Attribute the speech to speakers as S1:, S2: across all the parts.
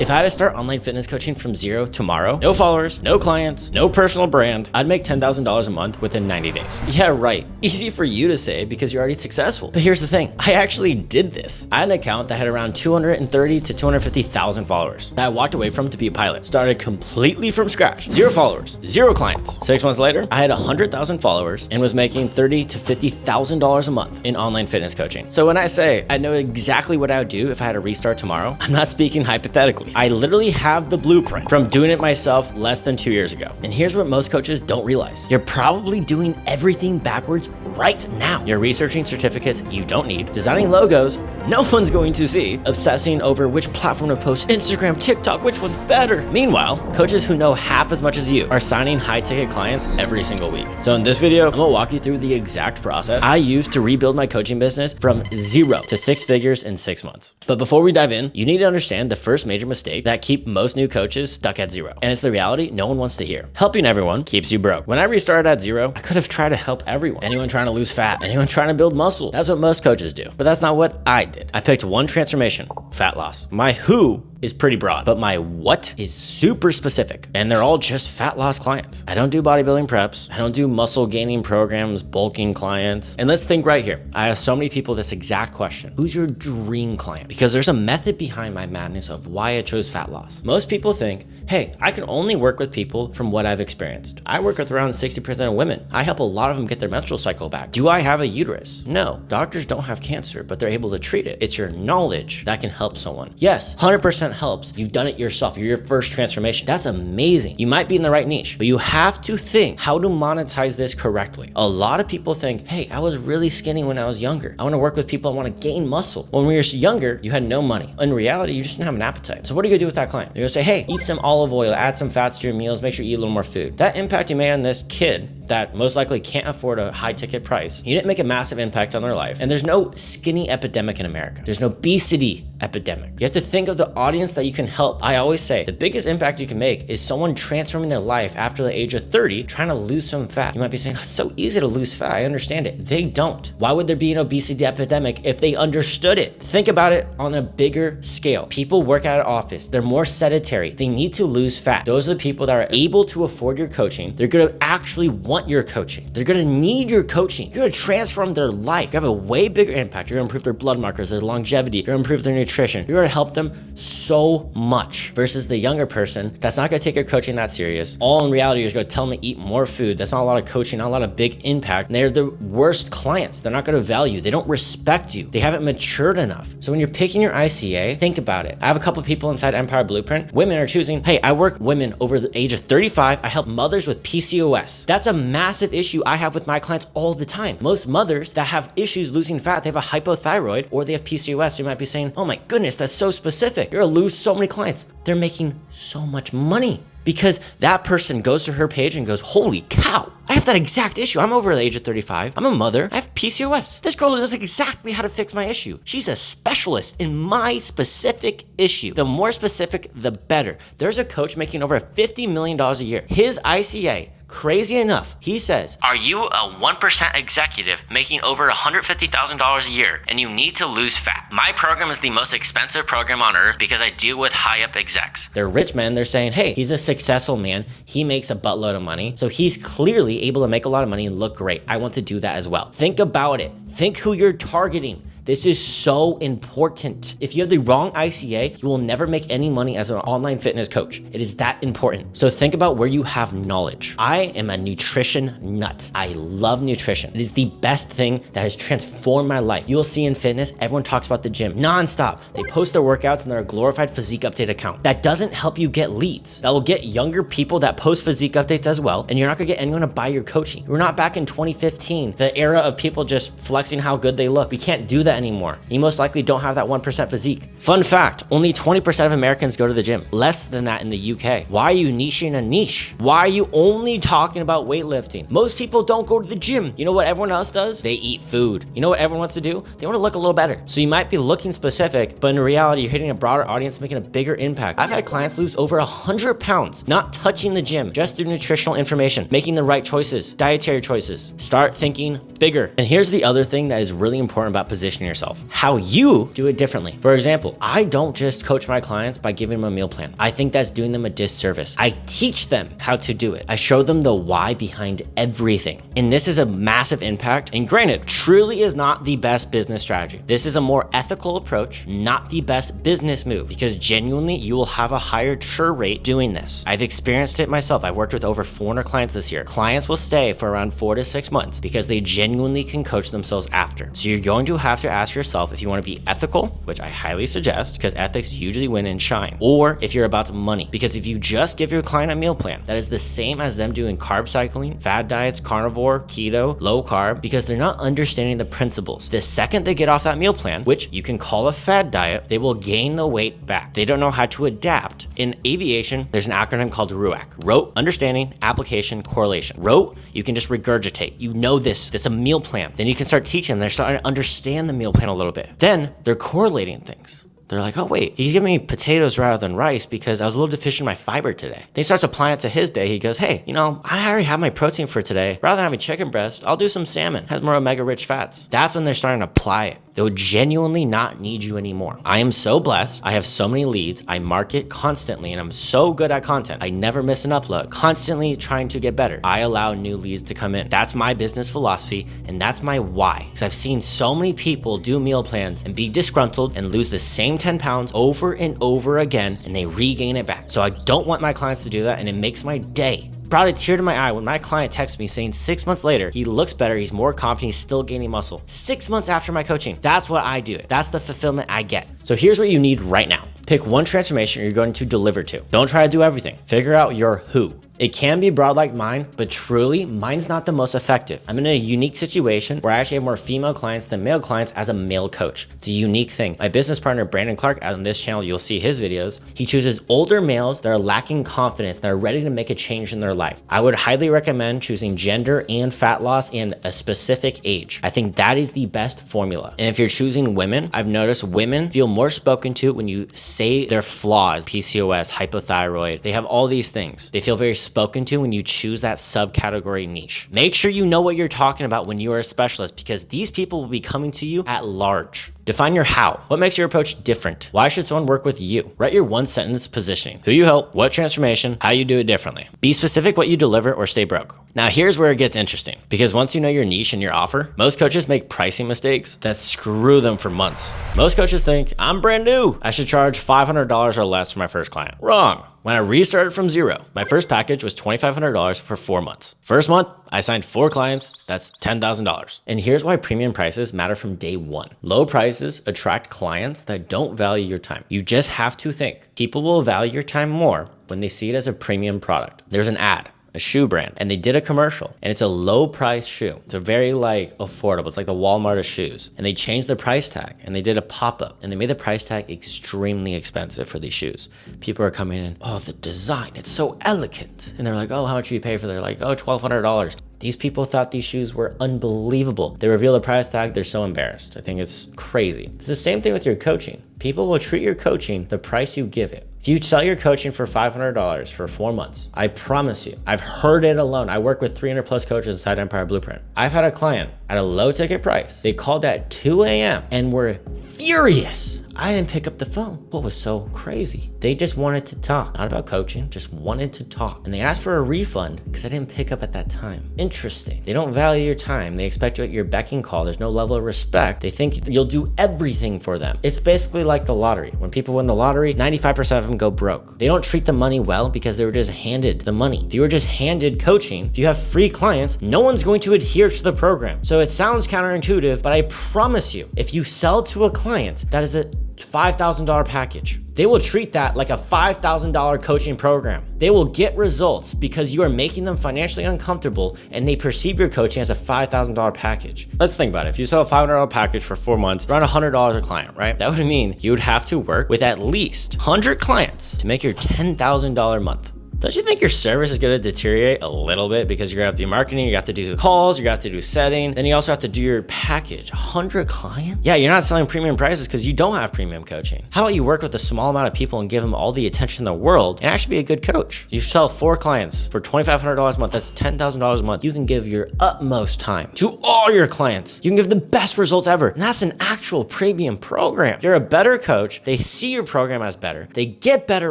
S1: If I had to start online fitness coaching from zero tomorrow, no followers, no clients, no personal brand, I'd make $10,000 a month within 90 days. Yeah, right. Easy for you to say because you're already successful. But here's the thing. I actually did this. I had an account that had around 230 to 250,000 followers that I walked away from to be a pilot. Started completely from scratch. Zero followers, zero clients. 6 months later, I had 100,000 followers and was making $30,000 to $50,000 a month in online fitness coaching. So when I say I know exactly what I would do if I had to restart tomorrow, I'm not speaking hypothetically. I literally have the blueprint from doing it myself less than 2 years ago. And here's what most coaches don't realize. You're probably doing everything backwards right now. You're researching certificates you don't need, designing logos no one's going to see, obsessing over which platform to post, Instagram, TikTok, which one's better. Meanwhile, coaches who know half as much as you are signing high-ticket clients every single week. So in this video, I'm gonna walk you through the exact process I used to rebuild my coaching business from 0 to 6 figures in 6 months. But before we dive in, you need to understand the first major mistake that keep most new coaches stuck at 0. And it's the reality no one wants to hear. Helping everyone keeps you broke. When I restarted at 0, I could have tried to help everyone. Anyone trying to lose fat, anyone trying to build muscle. That's what most coaches do. But that's not what I did. I picked one transformation, fat loss. My who is pretty broad, but my what is super specific, and they're all just fat loss clients. I don't do bodybuilding preps. I don't do muscle gaining programs, bulking clients. And let's think right here. I have so many people this exact question. Who's your dream client? Because there's a method behind my madness of why I chose fat loss. Most people think, hey, I can only work with people from what I've experienced. I work with around 60% of women. I help a lot of them get their menstrual cycle back. Do I have a uterus? No. Doctors don't have cancer, but they're able to treat it. It's your knowledge that can help someone. Yes, 100% helps. You've done it yourself. You're your first transformation. That's amazing. You might be in the right niche, but you have to think how to monetize this correctly. A lot of people think, hey, I was really skinny when I was younger. I want to work with people. I want to gain muscle. When we were younger, you had no money. In reality, you just didn't have an appetite. So what are you gonna do with that client? You're gonna say, hey, eat some olive oil, add some fats to your meals, make sure you eat a little more food. That impact you made on this kid that most likely can't afford a high ticket price, you didn't make a massive impact on their life. And there's no skinny epidemic in America. There's no obesity epidemic. You have to think of the audience that you can help. I always say the biggest impact you can make is someone transforming their life after the age of 30, trying to lose some fat. You might be saying, it's so easy to lose fat. I understand it. They don't. Why would there be an obesity epidemic if they understood it? Think about it on a bigger scale. People work at an office. They're more sedentary. They need to lose fat. Those are the people that are able to afford your coaching. They're going to actually want your coaching. They're going to need your coaching. You're going to transform their life. You have a way bigger impact. You're going to improve their blood markers, their longevity. You're going to improve their nutrition. You're going to help them so much versus the younger person that's not going to take your coaching that serious. All in reality, you're going to tell them to eat more food. That's not a lot of coaching, not a lot of big impact. And they're the worst clients. They're not going to value. They don't respect you. They haven't matured enough. So when you're picking your ICA, think about it. I have a couple people inside Empire Blueprint. Women are choosing, hey, I work women over the age of 35. I help mothers with PCOS. That's a massive issue I have with my clients all the time. Most mothers that have issues losing fat, they have a hypothyroid or they have PCOS. You might be saying, oh my goodness, that's so specific. You're gonna lose so many clients. They're making so much money because that person goes to her page and goes, holy cow, I have that exact issue. I'm over the age of 35. I'm a mother. I have PCOS. This girl knows exactly how to fix my issue. She's a specialist in my specific issue. The more specific, the better. There's a coach making over $50 million a year. His ICA, crazy enough, he says, are you a 1% executive making over $150,000 a year and you need to lose fat? My program is the most expensive program on earth because I deal with high up execs. They're rich men. They're saying, hey, he's a successful man. He makes a buttload of money. So he's clearly able to make a lot of money and look great. I want to do that as well. Think about it. Think who you're targeting. This is so important. If you have the wrong ICA, you will never make any money as an online fitness coach. It is that important. So think about where you have knowledge. I am a nutrition nut. I love nutrition. It is the best thing that has transformed my life. You will see in fitness, everyone talks about the gym nonstop. They post their workouts in their glorified physique update account. That doesn't help you get leads. That will get younger people that post physique updates as well. And you're not gonna get anyone to buy your coaching. We're not back in 2015, the era of people just flexing how good they look. We can't do that anymore. You most likely don't have that 1% physique. Fun fact, only 20% of Americans go to the gym. Less than that in the UK. Why are you niching a niche? Why are you only talking about weightlifting? Most people don't go to the gym. You know what everyone else does? They eat food. You know what everyone wants to do? They want to look a little better. So you might be looking specific, but in reality, you're hitting a broader audience, making a bigger impact. I've had clients lose over 100 pounds, not touching the gym, just through nutritional information, making the right choices, dietary choices. Start thinking bigger. And here's the other thing that is really important about positioning yourself how you do it differently. For example, I don't just coach my clients by giving them a meal plan. I think that's doing them a disservice. I teach them how to do it. I show them the why behind everything. And this is a massive impact. And granted, truly is not the best business strategy. This is a more ethical approach, not the best business move, because genuinely you will have a higher churn rate doing this. I've experienced it myself. I've worked with over 400 clients this year. Clients will stay for around 4 to 6 months because they genuinely can coach themselves after. So you're going to have to ask yourself if you want to be ethical, which I highly suggest because ethics usually win and shine, or if you're about money. Because if you just give your client a meal plan, that is the same as them doing carb cycling, fad diets, carnivore, keto, low carb, because they're not understanding the principles. The second they get off that meal plan, which you can call a fad diet, they will gain the weight back. They don't know how to adapt. In aviation, there's an acronym called RUAC. Rote, understanding, application, correlation. Rote, you can just regurgitate. You know this. It's a meal plan. Then you can start teaching them. They're starting to understand the meal plan a little bit. Then they're correlating things. They're like, oh wait, he's giving me potatoes rather than rice because I was a little deficient in my fiber today. Then he starts applying it to his day. He goes, hey, I already have my protein for today. Rather than having chicken breast, I'll do some salmon. Has more omega-rich fats. That's when they're starting to apply it. They'll genuinely not need you anymore. I am so blessed. I have so many leads. I market constantly and I'm so good at content. I never miss an upload. Constantly trying to get better. I allow new leads to come in. That's my business philosophy and that's my why. Because I've seen so many people do meal plans and be disgruntled and lose the same 10 pounds over and over again and they regain it back. So I don't want my clients to do that and it makes my day. Brought a tear to my eye when my client texts me saying 6 months later, he looks better, he's more confident, he's still gaining muscle. 6 months after my coaching. That's what I do. That's the fulfillment I get. So here's what you need right now. Pick one transformation you're going to deliver to. Don't try to do everything. Figure out your who. It can be broad like mine, but truly, mine's not the most effective. I'm in a unique situation where I actually have more female clients than male clients as a male coach. It's a unique thing. My business partner, Brandon Clark, on this channel, you'll see his videos. He chooses older males that are lacking confidence, that are ready to make a change in their life. I would highly recommend choosing gender and fat loss and a specific age. I think that is the best formula. And if you're choosing women, I've noticed women feel more spoken to when you say their flaws, PCOS, hypothyroid. They have all these things. They feel very spoken to when you choose that subcategory niche. Make sure you know what you're talking about when you are a specialist because these people will be coming to you at large. Define your how. What makes your approach different? Why should someone work with you? Write your one sentence positioning. Who you help, what transformation, how you do it differently. Be specific what you deliver or stay broke. Now here's where it gets interesting because once you know your niche and your offer, most coaches make pricing mistakes that screw them for months. Most coaches think, I'm brand new. I should charge $500 or less for my first client. Wrong. When I restarted from zero, my first package was $2,500 for 4 months. First month, I signed 4 clients, that's $10,000. And here's why premium prices matter from day one. Low prices attract clients that don't value your time. You just have to think. People will value your time more when they see it as a premium product. There's an ad. A shoe brand, and they did a commercial, and it's a low price shoe. It's a very affordable. It's like the Walmart of shoes, and they changed the price tag, and they did a pop-up, and they made the price tag extremely expensive for these shoes. People are coming in, oh, the design, it's so elegant, and they're like, oh, how much do you pay for that? They're like, oh, $1,200. These people thought these shoes were unbelievable. They reveal the price tag, they're so embarrassed. I think it's crazy. It's the same thing with your coaching. People will treat your coaching the price you give it. If you sell your coaching for $500 for 4 months, I promise you, I've heard it alone. I work with 300 plus coaches inside Empire Blueprint. I've had a client at a low ticket price. They called at 2 a.m. and were furious. I didn't pick up the phone. What was so crazy? They just wanted to talk. Not about coaching, just wanted to talk. And they asked for a refund because I didn't pick up at that time. Interesting. They don't value your time. They expect you at your beck and call. There's no level of respect. They think you'll do everything for them. It's basically like the lottery. When people win the lottery, 95% of them go broke. They don't treat the money well because they were just handed the money. If you were just handed coaching, if you have free clients, no one's going to adhere to the program. So it sounds counterintuitive, but I promise you, if you sell to a client that is a $5,000 package, they will treat that like a $5,000 coaching program. They will get results because you are making them financially uncomfortable and they perceive your coaching as a $5,000 package. Let's think about it. If you sell a $500 package for 4 months, around $100 a client, right? That would mean you would have to work with at least 100 clients to make your $10,000 month. Don't you think your service is going to deteriorate a little bit because you're going to have to do marketing, you have to do calls, you have to do setting, then you also have to do your package. 100 clients? Yeah, you're not selling premium prices because you don't have premium coaching. How about you work with a small amount of people and give them all the attention in the world and actually be a good coach? You sell 4 clients for $2,500 a month. That's $10,000 a month. You can give your utmost time to all your clients. You can give the best results ever. And that's an actual premium program. You're a better coach. They see your program as better. They get better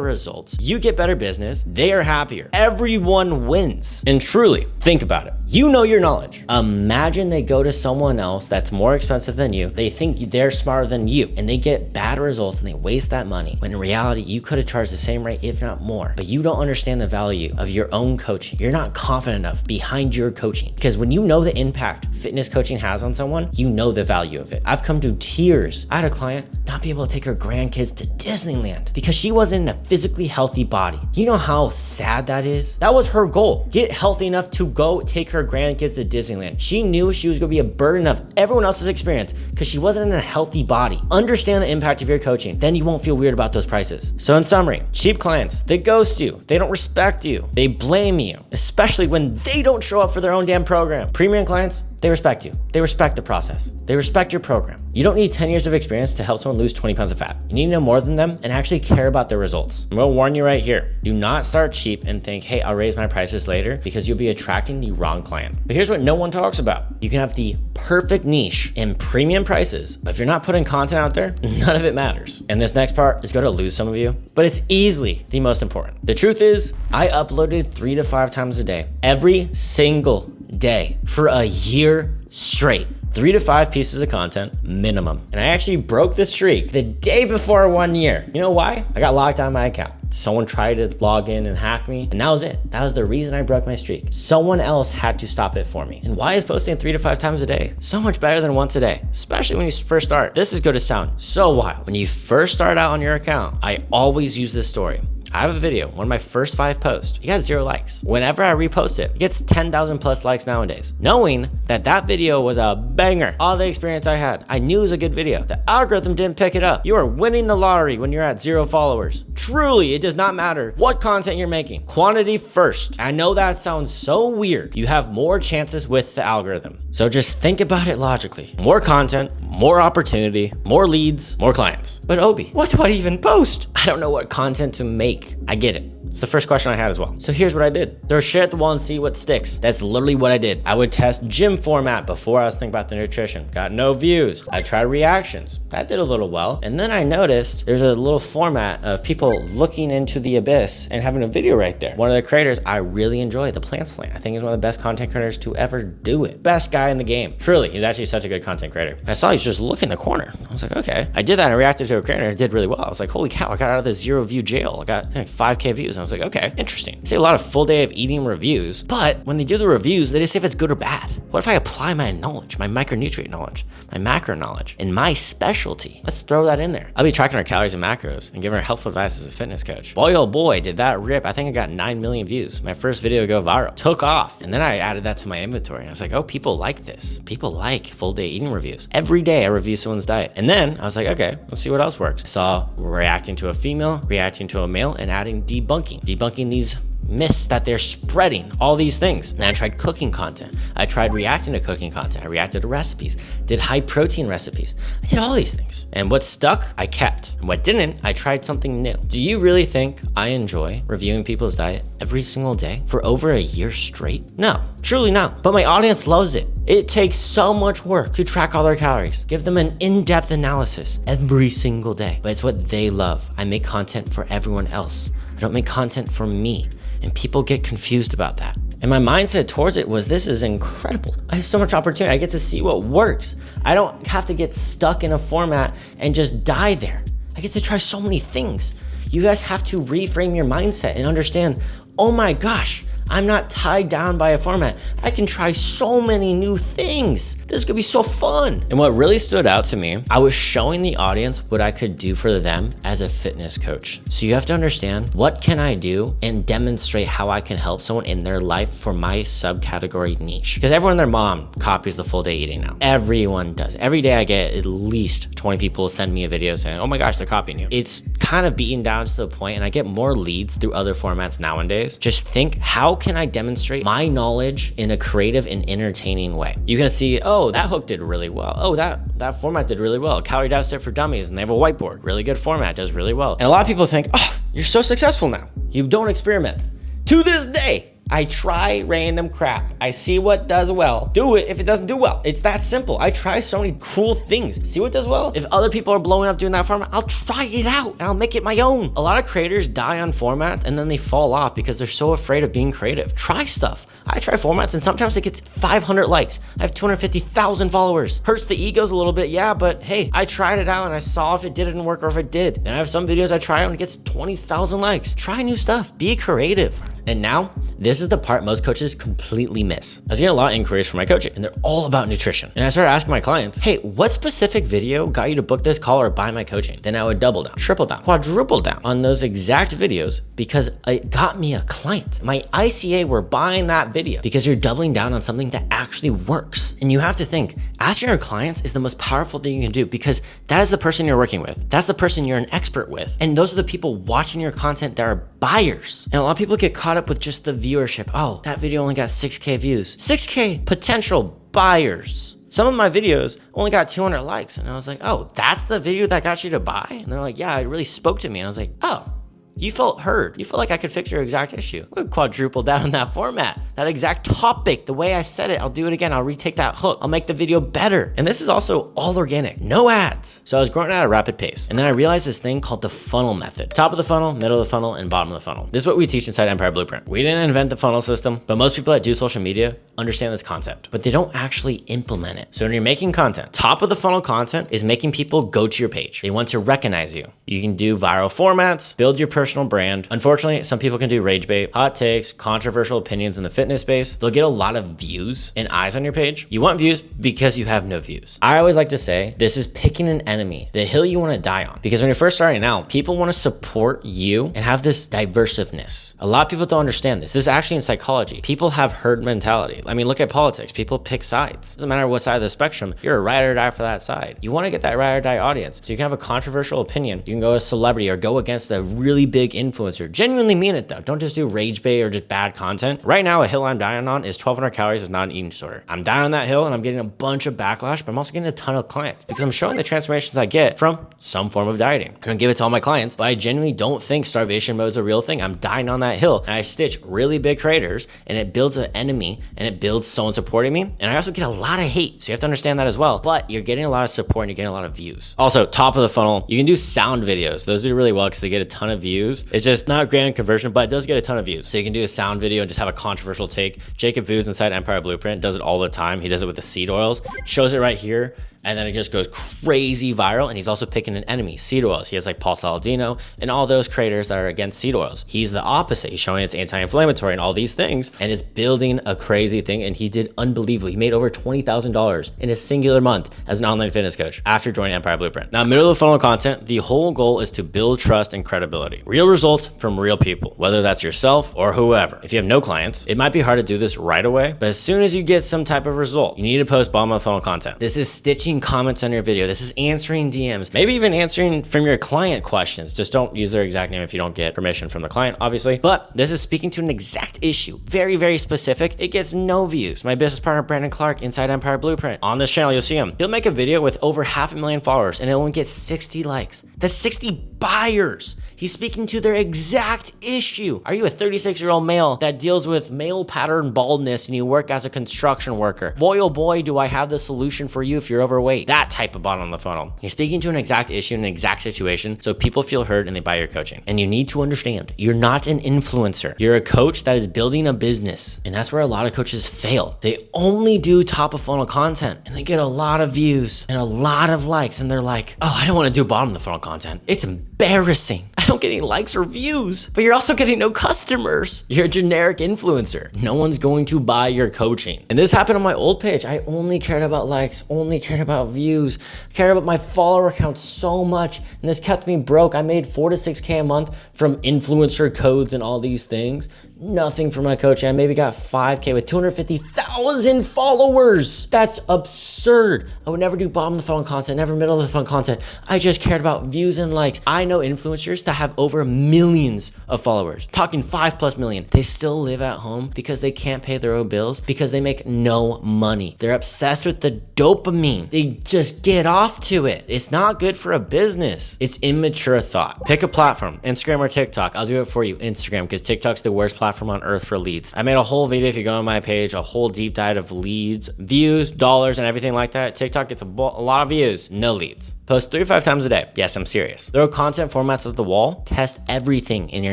S1: results. You get better business. They are happier. Everyone wins. And truly, think about it. You know your knowledge. Imagine they go to someone else that's more expensive than you. They think they're smarter than you and they get bad results and they waste that money. When in reality, you could have charged the same rate, if not more. But you don't understand the value of your own coaching. You're not confident enough behind your coaching. Because when you know the impact fitness coaching has on someone, you know the value of it. I've come to tears. I had a client not be able to take her grandkids to Disneyland because she wasn't in a physically healthy body. You know how sad that is? That was her goal. Get healthy enough to go take her grandkids to Disneyland. She knew she was going to be a burden of everyone else's experience because she wasn't in a healthy body. Understand the impact of your coaching. Then you won't feel weird about those prices. So in summary, cheap clients, they ghost you. They don't respect you. They blame you, especially when they don't show up for their own damn program. Premium clients, they respect you. They respect the process. They respect your program. You don't need 10 years of experience to help someone lose 20 pounds of fat. You need to know more than them and actually care about their results. I'm gonna warn you right here. Do not start cheap and think, hey, I'll raise my prices later, because you'll be attracting the wrong client. But here's what no one talks about. You can have the perfect niche in premium prices, but if you're not putting content out there, none of it matters. And this next part is gonna lose some of you, but it's easily the most important. The truth is, I uploaded 3 to 5 times a day, every single day for a year straight. 3 to 5 pieces of content minimum. And I actually broke the streak the day before 1 year. You know why? I got locked out of my account. Someone tried to log in and hack me, and that was it. That was the reason I broke my streak. Someone else had to stop it for me. And why is posting 3 to 5 times a day so much better than once a day? Especially when you first start. This is going to sound so wild. When you first start out on your account, I always use this story. I have a video, one of my first 5 posts. It got 0 likes. Whenever I repost it, it gets 10,000 plus likes nowadays. Knowing that that video was a banger. All the experience I had, I knew it was a good video. The algorithm didn't pick it up. You are winning the lottery when you're at 0 followers. Truly, it does not matter what content you're making. Quantity first. I know that sounds so weird. You have more chances with the algorithm. So just think about it logically. More content, more opportunity, more leads, more clients. But Obi, what do I even post? I don't know what content to make. I get it. It's the first question I had as well. So here's what I did. Throw shit at the wall and see what sticks. That's literally what I did. I would test gym format before I was thinking about the nutrition. Got no views. I tried reactions. That did a little well. And then I noticed there's a little format of people looking into the abyss and having a video right there. One of the creators I really enjoy, the Plant Slant. I think he's one of the best content creators to ever do it. Best guy in the game. Truly, he's actually such a good content creator. I saw he's just looking in the corner. I was like, okay. I did that and I reacted to a creator and it did really well. I was like, holy cow, I got out of the 0 view jail. I got like 5K views. And I was like, okay, interesting. I see a lot of full day of eating reviews, but when they do the reviews, they just say if it's good or bad. What if I apply my knowledge, my micronutrient knowledge, my macro knowledge, and my specialty? Let's throw that in there. I'll be tracking our calories and macros and giving her helpful advice as a fitness coach. Boy, oh boy, did that rip. I think I got 9 million views. My first video go viral, took off. And then I added that to my inventory. I was like, oh, people like this. People like full day eating reviews. Every day I review someone's diet. And then I was like, okay, let's see what else works. I saw reacting to a female, reacting to a male, and adding debunking these myths that they're spreading, all these things. And I tried cooking content. I tried reacting to cooking content. I reacted to recipes, did high protein recipes. I did all these things. And what stuck, I kept. And what didn't, I tried something new. Do you really think I enjoy reviewing people's diet every single day for over a year straight? No, truly not. But my audience loves it. It takes so much work to track all their calories, give them an in-depth analysis every single day. But it's what they love. I make content for everyone else. I don't make content for me. And people get confused about that. And my mindset towards it was, this is incredible. I have so much opportunity. I get to see what works. I don't have to get stuck in a format and just die there. I get to try so many things. You guys have to reframe your mindset and understand, oh my gosh, I'm not tied down by a format. I can try so many new things. This could be so fun. And what really stood out to me, I was showing the audience what I could do for them as a fitness coach. So you have to understand, what can I do and demonstrate how I can help someone in their life for my subcategory niche. Because everyone and their mom copies the full day eating now. Everyone does. Every day I get at least 20 people send me a video saying, oh my gosh, they're copying you. It's kind of beaten down to the point, and I get more leads through other formats nowadays. Just think, how can I demonstrate my knowledge in a creative and entertaining way? You can see, oh, that hook did really well. Oh, that format did really well. Calorie deficit for dummies, and they have a whiteboard. Really good format, does really well. And a lot of people think, oh, you're so successful now. You don't experiment. To this day, I try random crap. I see what does well. Do it if it doesn't do well. It's that simple. I try so many cool things. See what does well? If other people are blowing up doing that format, I'll try it out and I'll make it my own. A lot of creators die on formats and then they fall off because they're so afraid of being creative. Try stuff. I try formats and sometimes it gets 500 likes. I have 250,000 followers. Hurts the egos a little bit, yeah, but hey, I tried it out and I saw if it didn't work or if it did. And I have some videos I try out and it gets 20,000 likes. Try new stuff. Be creative. And now, this is the part most coaches completely miss. I was getting a lot of inquiries for my coaching, and they're all about nutrition. And I started asking my clients, hey, what specific video got you to book this call or buy my coaching? Then I would double down, triple down, quadruple down on those exact videos because it got me a client. My ICA were buying that video because you're doubling down on something that actually works. And you have to think, asking your clients is the most powerful thing you can do because that is the person you're working with. That's the person you're an expert with. And those are the people watching your content that are buyers. And a lot of people get caught up with just the viewership. Oh, that video only got 6K views. 6K potential buyers. Some of my videos only got 200 likes. And I was like, oh, that's the video that got you to buy? And they're like, yeah, it really spoke to me. And I was like, oh, you felt heard. You felt like I could fix your exact issue. I would quadruple down on that format, that exact topic, the way I said it. I'll do it again. I'll retake that hook. I'll make the video better. And this is also all organic, no ads. So I was growing at a rapid pace. And then I realized this thing called the funnel method. Top of the funnel, middle of the funnel, and bottom of the funnel. This is what we teach inside Empire Blueprint. We didn't invent the funnel system, but most people that do social media understand this concept, but they don't actually implement it. So when you're making content, top of the funnel content is making people go to your page. They want to recognize you. You can do viral formats, build your personal brand. Unfortunately, some people can do rage bait, hot takes, controversial opinions in the fitness space. They'll get a lot of views and eyes on your page. You want views because you have no views. I always like to say this is picking an enemy, the hill you want to die on. Because when you're first starting out, people want to support you and have this diversiveness. A lot of people don't understand this. This is actually in psychology. People have herd mentality. I mean, look at politics. People pick sides. Doesn't matter what side of the spectrum, you're a ride or die for that side. You want to get that ride or die audience. So you can have a controversial opinion. You can go a celebrity or go against a really big influencer. Genuinely mean it though. Don't just do rage bait or just bad content. Right now, a hill I'm dying on is 1,200 calories is not an eating disorder. I'm dying on that hill and I'm getting a bunch of backlash, but I'm also getting a ton of clients because I'm showing the transformations I get from some form of dieting. I don't give it to all my clients, but I genuinely don't think starvation mode is a real thing. I'm dying on that hill and I stitch really big creators and it builds an enemy and it builds someone supporting me. And I also get a lot of hate. So you have to understand that as well, but you're getting a lot of support and you're getting a lot of views. Also, top of the funnel, you can do sound videos. Those do really well because they get a ton of views. It's just not grand conversion, but it does get a ton of views. So you can do a sound video and just have a controversial take. Jacob Foods inside Empire Blueprint does it all the time. He does it with the seed oils. He shows it right here. And then it just goes crazy viral. And he's also picking an enemy, seed oils. He has like Paul Saladino and all those creators that are against seed oils. He's the opposite. He's showing it's anti-inflammatory and all these things. And it's building a crazy thing. And he did unbelievable. He made over $20,000 in a singular month as an online fitness coach after joining Empire Blueprint. Now, middle of the funnel content, the whole goal is to build trust and credibility. Real results from real people, whether that's yourself or whoever. If you have no clients, it might be hard to do this right away. But as soon as you get some type of result, you need to post bottom of the funnel content. This is stitching comments on your video. This is answering DMs, maybe even answering from your client questions. Just don't use their exact name if you don't get permission from the client, obviously. But this is speaking to an exact issue, very, very specific. It gets no views. My business partner, Brandon Clark, inside Empire Blueprint. On this channel, you'll see him. He'll make a video with over 500,000 followers and it only gets 60 likes. That's 60 buyers. He's speaking to their exact issue. Are you a 36-year-old male that deals with male pattern baldness and you work as a construction worker? Boy, oh boy, do I have the solution for you if you're overweight. That type of bottom of the funnel. You're speaking to an exact issue, an exact situation, so people feel heard and they buy your coaching. And you need to understand, you're not an influencer. You're a coach that is building a business. And that's where a lot of coaches fail. They only do top of funnel content and they get a lot of views and a lot of likes and they're like, oh, I don't want to do bottom of the funnel content. It's embarrassing. embarrassing. I don't get any likes or views, but you're also getting no customers. You're a generic influencer. No one's going to buy your coaching. And this happened on my old page. I only cared about likes, only cared about views, cared about my follower count so much. And this kept me broke. I made 4 to 6K a month from influencer codes and all these things. Nothing for my coaching. I maybe got 5K with 250,000 followers. That's absurd. I would never do bottom of the funnel content, never middle of the funnel content. I just cared about views and likes. I know influencers that have over millions of followers, talking 5+ million. They still live at home because they can't pay their own bills because they make no money. They're obsessed with the dopamine. They just get off to it. It's not good for a business. It's immature thought. Pick a platform, Instagram or TikTok. I'll do it for you, Instagram, because TikTok's the worst platform on earth for leads. I made a whole video, if you go on my page, a whole deep dive of leads, views, dollars, and everything like that. TikTok gets a lot of views, no leads. Post 3 to 5 times a day. Yes, I'm serious. Throw content formats at the wall. Test everything in your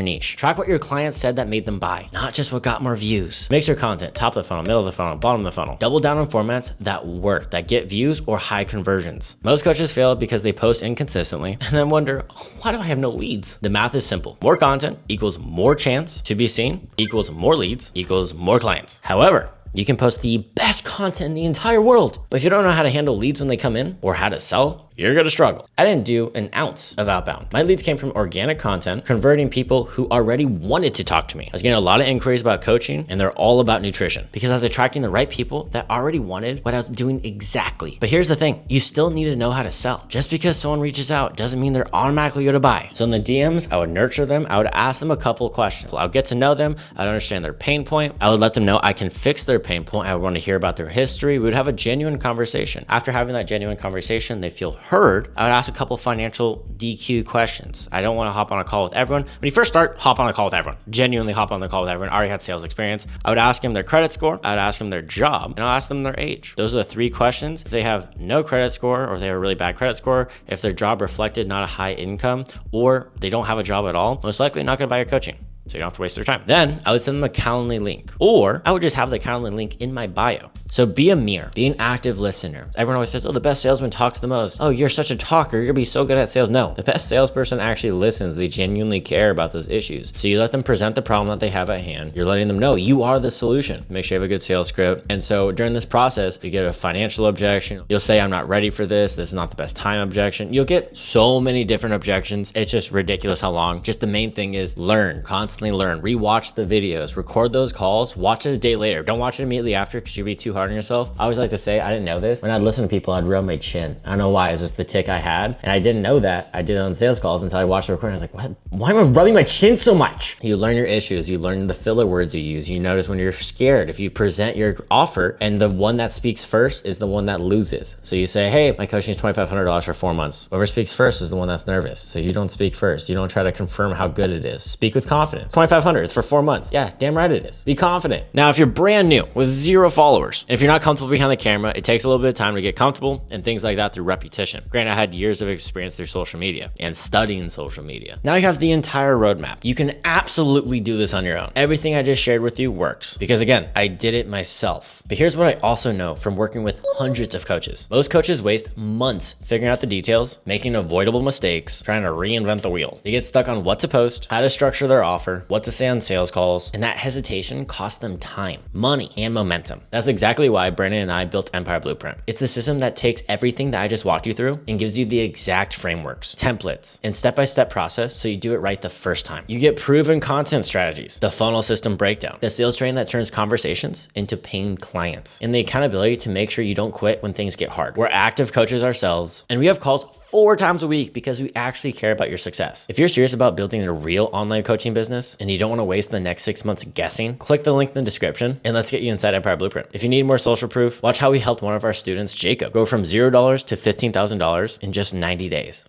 S1: niche. Track what your clients said that made them buy, not just what got more views. Mix your content, top of the funnel, middle of the funnel, bottom of the funnel. Double down on formats that work, that get views or high conversions. Most coaches fail because they post inconsistently and then wonder, why do I have no leads? The math is simple. More content equals more chance to be seen, equals more leads, equals more clients. However, you can post the best content in the entire world, but if you don't know how to handle leads when they come in or how to sell, you're gonna struggle. I didn't do an ounce of outbound. My leads came from organic content, converting people who already wanted to talk to me. I was getting a lot of inquiries about coaching, and they're all about nutrition because I was attracting the right people that already wanted what I was doing exactly. But here's the thing, you still need to know how to sell. Just because someone reaches out doesn't mean they're automatically gonna buy. So in the DMs, I would nurture them. I would ask them a couple of questions. I would get to know them. I would understand their pain point. I would let them know I can fix their pain point. I would want to hear about their history. We would have a genuine conversation. After having that genuine conversation, they feel heard. I would ask a couple financial DQ questions. I don't want to hop on a call with everyone. When you first start, hop on a call with everyone. Genuinely hop on the call with everyone. I already had sales experience. I would ask them their credit score. I would ask them their job, and I'll ask them their age. Those are the 3 questions. If they have no credit score, or if they have a really bad credit score, if their job reflected not a high income, or they don't have a job at all, most likely not going to buy your coaching. So you don't have to waste their time. Then I would send them a Calendly link, or I would just have the Calendly link in my bio. So be a mirror, be an active listener. Everyone always says, oh, the best salesman talks the most. Oh, you're such a talker. You're gonna be so good at sales. No, the best salesperson actually listens. They genuinely care about those issues. So you let them present the problem that they have at hand. You're letting them know you are the solution. Make sure you have a good sales script. And so during this process, you get a financial objection. You'll say, I'm not ready for this. This is not the best time objection. You'll get so many different objections. It's just ridiculous how long. Just the main thing is learn, constantly learn, rewatch the videos, record those calls, watch it a day later. Don't watch it immediately after because you'll be too hard on yourself. I always like to say, I didn't know this. When I'd listen to people, I'd rub my chin. I don't know why, it's just the tick I had. And I didn't know that. I did it on sales calls until I watched the recording. I was like, what? Why am I rubbing my chin so much? You learn your issues. You learn the filler words you use. You notice when you're scared, if you present your offer and the one that speaks first is the one that loses. So you say, hey, my coaching is $2,500 for 4 months. Whoever speaks first is the one that's nervous. So you don't speak first. You don't try to confirm how good it is. Speak with confidence. $2,500, it's for 4 months. Yeah, damn right it is. Be confident. Now, if you're brand new with 0 followers, and if you're not comfortable behind the camera, it takes a little bit of time to get comfortable and things like that through repetition. Granted, I had years of experience through social media and studying social media. Now you have the entire roadmap. You can absolutely do this on your own. Everything I just shared with you works because again, I did it myself. But here's what I also know from working with hundreds of coaches. Most coaches waste months figuring out the details, making avoidable mistakes, trying to reinvent the wheel. They get stuck on what to post, how to structure their offer, what to say on sales calls, and that hesitation costs them time, money, and momentum. That's exactly why Brandon and I built Empire Blueprint. It's the system that takes everything that I just walked you through and gives you the exact frameworks, templates, and step-by-step process so you do it right the first time. You get proven content strategies, the funnel system breakdown, the sales training that turns conversations into paying clients, and the accountability to make sure you don't quit when things get hard. We're active coaches ourselves, and we have calls 4 times a week because we actually care about your success. If you're serious about building a real online coaching business and you don't want to waste the next 6 months guessing, click the link in the description and let's get you inside Empire Blueprint. If you need more social proof, watch how we helped one of our students, Jacob, go from $0 to $15,000 in just 90 days.